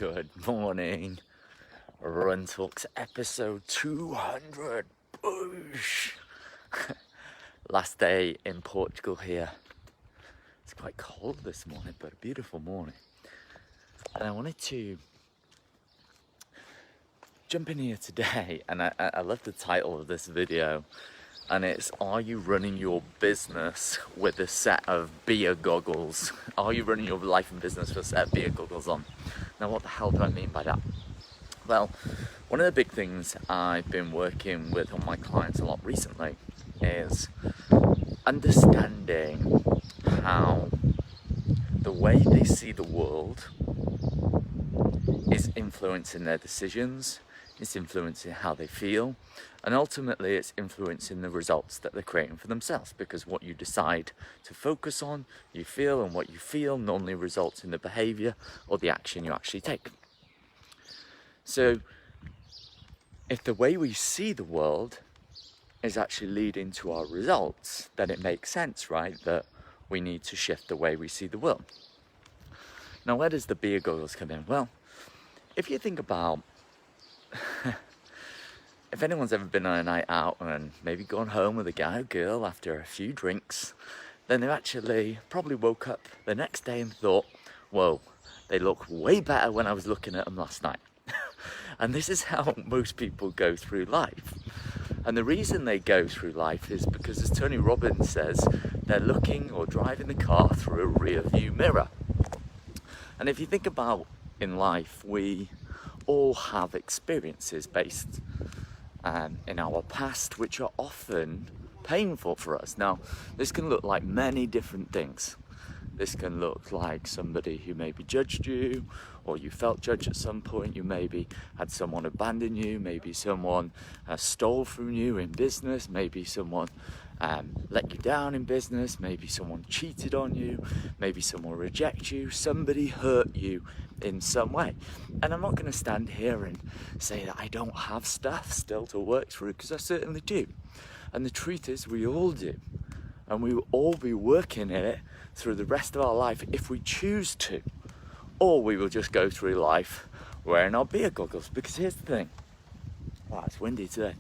Good morning. Run Talks episode 200. Boosh! Last day in Portugal here. It's quite cold this morning, but a beautiful morning. And I wanted to jump in here today, and I love the title of this video. And it's, are you running your business with a set of beer goggles? Are you running your life and business with a set of beer goggles on? Now, what the hell do I mean by that? Well, one of the big things I've been working with on my clients a lot recently is understanding how the way they see the world is influencing their decisions, it's influencing how they feel, and ultimately it's influencing the results that they're creating for themselves, because what you decide to focus on, you feel, and what you feel normally results in the behavior or the action you actually take. So if the way we see the world is actually leading to our results, then it makes sense, right, that we need to shift the way we see the world. Now, where does the beer goggles come in? Well, if you think about if anyone's ever been on a night out and maybe gone home with a guy or girl after a few drinks, then they've actually probably woke up the next day and thought, whoa, they look way better when I was looking at them last night. And this is how most people go through life. And the reason they go through life is because, as Tony Robbins says, they're looking or driving the car through a rear view mirror. And if you think about in life, we all have experiences based in our past which are often painful for us. Now, this can look like many different things. This can look like somebody who maybe judged you, or you felt judged at some point. You maybe had someone abandon you, maybe someone stole from you in business, maybe someone let you down in business, maybe someone cheated on you, maybe someone rejected you, somebody hurt you in some way. And I'm not going to stand here and say that I don't have stuff still to work through, because I certainly do. And the truth is, we all do. And we will all be working in it through the rest of our life if we choose to. Or we will just go through life wearing our beer goggles. Because here's the thing. Wow, it's windy today.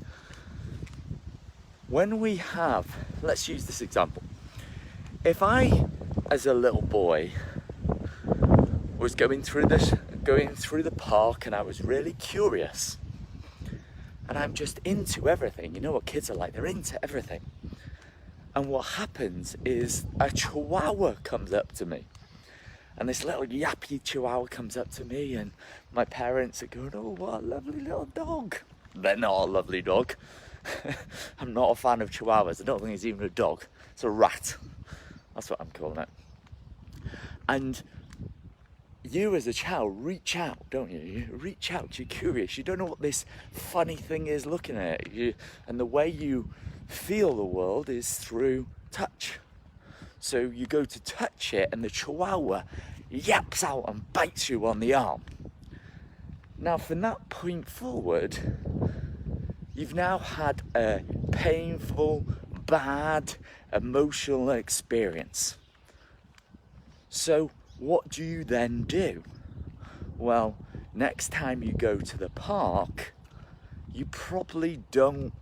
When we have, let's use this example. If I, as a little boy, was going through the park and I was really curious, and I'm just into everything. You know what kids are like, they're into everything. And what happens is a chihuahua comes up to me. And this little yappy chihuahua comes up to me, and my parents are going, oh, what a lovely little dog. They're not a lovely dog. I'm not a fan of chihuahuas. I don't think it's even a dog. It's a rat. That's what I'm calling it. And you as a child reach out, don't you? You reach out, you're curious. You don't know what this funny thing is looking at you. And the way you feel the world is through touch. So you go to touch it, and the chihuahua yaps out and bites you on the arm. Now, from that point forward, you've now had a painful, bad, emotional experience. So what do you then do? Well, next time you go to the park, you probably don't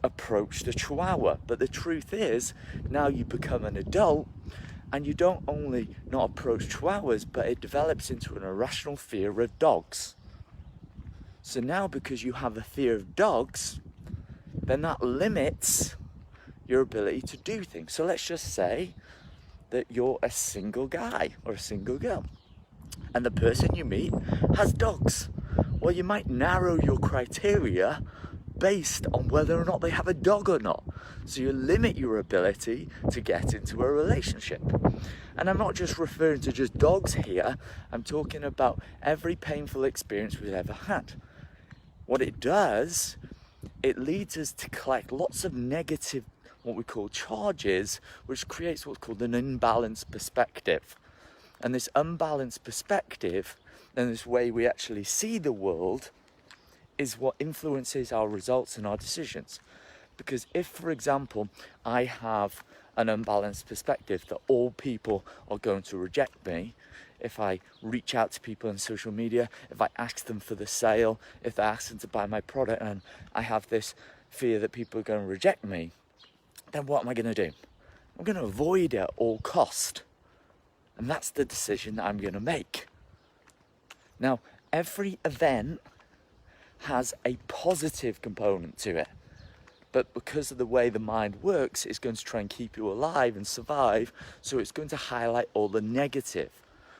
approach the chihuahua. But the truth is, now you become an adult, and you don't only not approach chihuahuas, but it develops into an irrational fear of dogs. So now, because you have a fear of dogs, then that limits your ability to do things. So let's just say that you're a single guy or a single girl, and the person you meet has dogs. Well, you might narrow your criteria based on whether or not they have a dog or not. So you limit your ability to get into a relationship. And I'm not just referring to just dogs here. I'm talking about every painful experience we've ever had. What it does, it leads us to collect lots of negative, what we call charges, which creates what's called an unbalanced perspective. And this unbalanced perspective, and this way we actually see the world, is what influences our results and our decisions. Because if, for example, I have an unbalanced perspective that all people are going to reject me, if I reach out to people on social media, if I ask them for the sale, if I ask them to buy my product and I have this fear that people are going to reject me, then what am I going to do? I'm going to avoid it at all cost. And that's the decision that I'm going to make. Now, every event has a positive component to it. But because of the way the mind works, it's going to try and keep you alive and survive. So it's going to highlight all the negative.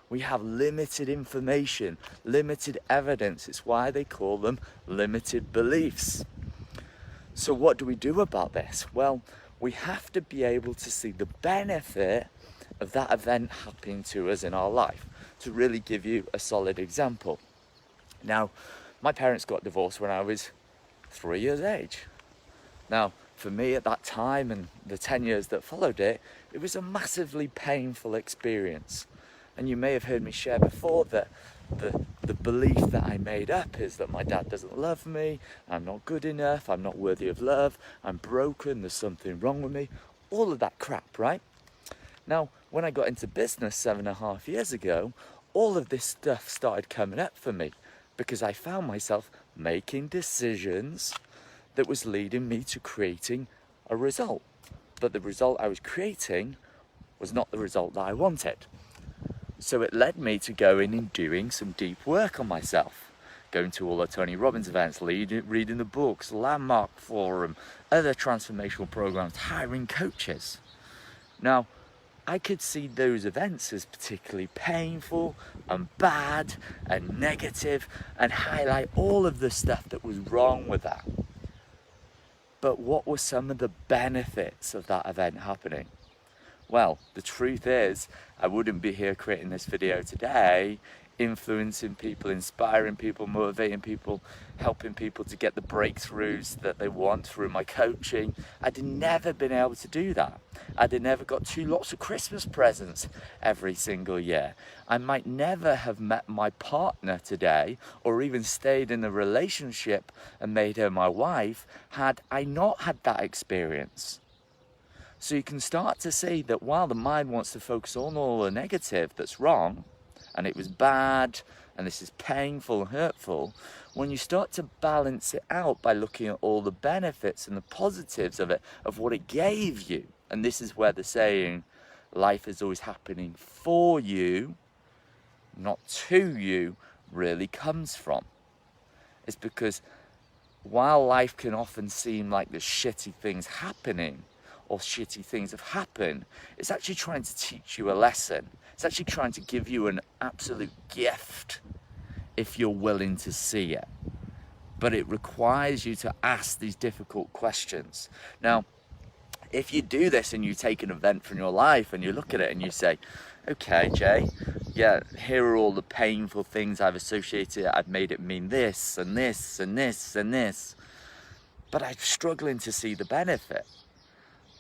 We have limited information, limited evidence. It's why they call them limited beliefs. So what do we do about this? Well, we have to be able to see the benefit of that event happening to us in our life. To really give you a solid example. Now, my parents got divorced when I was 3 years of age. Now, for me at that time and the 10 years that followed it, it was a massively painful experience. And you may have heard me share before that the belief that I made up is that my dad doesn't love me, I'm not good enough, I'm not worthy of love, I'm broken, there's something wrong with me, all of that crap, right? Now, when I got into business 7.5 years ago, all of this stuff started coming up for me because I found myself making decisions that was leading me to creating a result. But the result I was creating was not the result that I wanted. So it led me to going and doing some deep work on myself. Going to all the Tony Robbins events, reading the books, Landmark Forum, other transformational programs, hiring coaches. Now, I could see those events as particularly painful and bad and negative and highlight all of the stuff that was wrong with that. But what were some of the benefits of that event happening? Well, the truth is, I wouldn't be here creating this video today, influencing people, inspiring people, motivating people, helping people to get the breakthroughs that they want through my coaching. I'd never been able to do that. I'd never got 2 lots of Christmas presents every single year. I might never have met my partner today or even stayed in a relationship and made her my wife had I not had that experience. So you can start to see that while the mind wants to focus on all the negative that's wrong, and it was bad, and this is painful and hurtful, when you start to balance it out by looking at all the benefits and the positives of it, of what it gave you, and this is where the saying, life is always happening for you, not to you, really comes from. It's because while life can often seem like there's shitty things happening, or shitty things have happened, it's actually trying to teach you a lesson. It's actually trying to give you an absolute gift if you're willing to see it. But it requires you to ask these difficult questions. Now, if you do this and you take an event from your life and you look at it and you say, okay, Jay, yeah, here are all the painful things I've associated, I've made it mean this and this and this and this, but I'm struggling to see the benefit.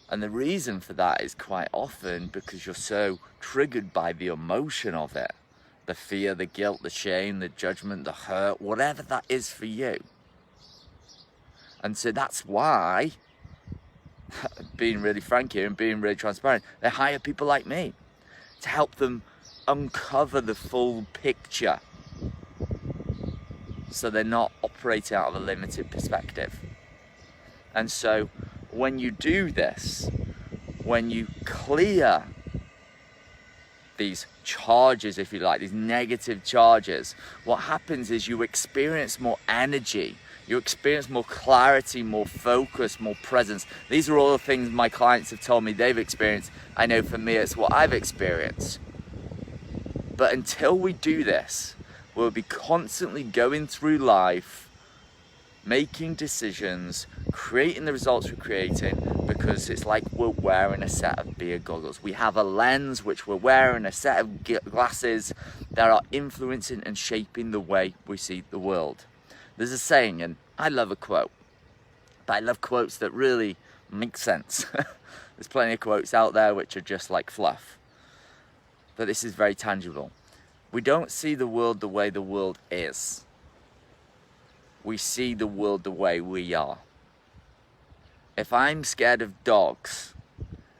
And the reason for that is quite often because you're so triggered by the emotion of it. The fear, the guilt, the shame, the judgment, the hurt, whatever that is for you. And so that's why, being really frank here and being really transparent, they hire people like me to help them uncover the full picture so they're not operating out of a limited perspective. And so when you do this, when you clear these charges, if you like, these negative charges, what happens is you experience more energy, you experience more clarity, more focus, more presence. These are all the things my clients have told me they've experienced. I know for me it's what I've experienced. But until we do this, we'll be constantly going through life making decisions, creating the results we're creating, because it's like we're wearing a set of beer goggles. We have a lens which we're wearing, a set of glasses that are influencing and shaping the way we see the world. There's a saying, and I love a quote, but I love quotes that really make sense. There's plenty of quotes out there which are just like fluff, but this is very tangible. We don't see the world the way the world is. We see the world the way we are. If I'm scared of dogs,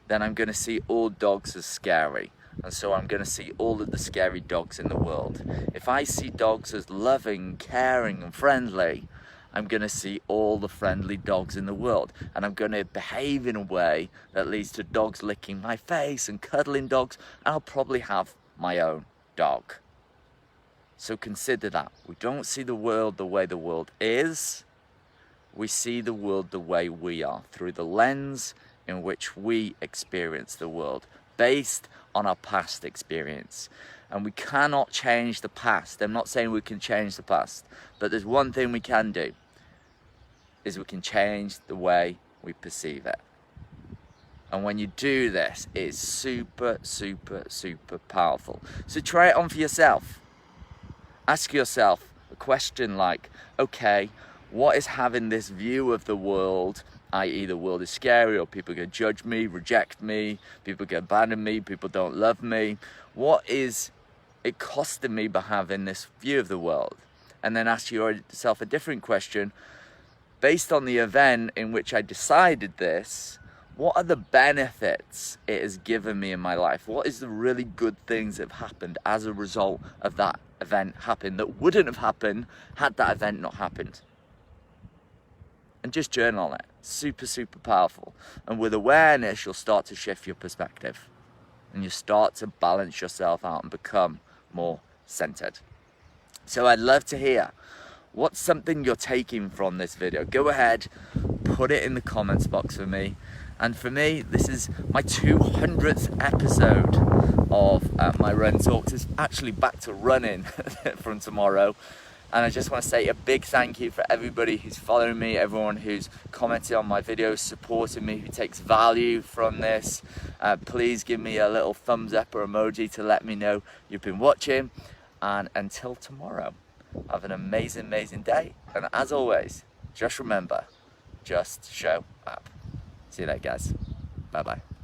then I'm going to see all dogs as scary. And so I'm going to see all of the scary dogs in the world. If I see dogs as loving, caring and friendly, I'm going to see all the friendly dogs in the world. And I'm going to behave in a way that leads to dogs licking my face and cuddling dogs. And I'll probably have my own dog. So consider that. We don't see the world the way the world is. We see the world the way we are, through the lens in which we experience the world, based on our past experience. And we cannot change the past. I'm not saying we can change the past, but there's one thing we can do, is we can change the way we perceive it. And when you do this, it's super, super, super powerful. So try it on for yourself. Ask yourself a question like, okay, what is having this view of the world, i.e. the world is scary, or people can judge me, reject me, people can abandon me, people don't love me. What is it costing me by having this view of the world? And then ask yourself a different question. Based on the event in which I decided this, what are the benefits it has given me in my life? What is the really good things that have happened as a result of that event happening that wouldn't have happened had that event not happened? And just journal it. Super, super powerful. And with awareness, you'll start to shift your perspective. And you start to balance yourself out and become more centered. So I'd love to hear, what's something you're taking from this video? Go ahead, put it in the comments box for me. And for me, this is my 200th episode of my Run Talks. It's actually back to running from tomorrow. And I just want to say a big thank you for everybody who's following me, everyone who's commented on my videos, supporting me, who takes value from this. Please give me a little thumbs up or emoji to let me know you've been watching. And until tomorrow, have an amazing, amazing day. And as always, just remember, just show up. See you later, guys. Bye-bye.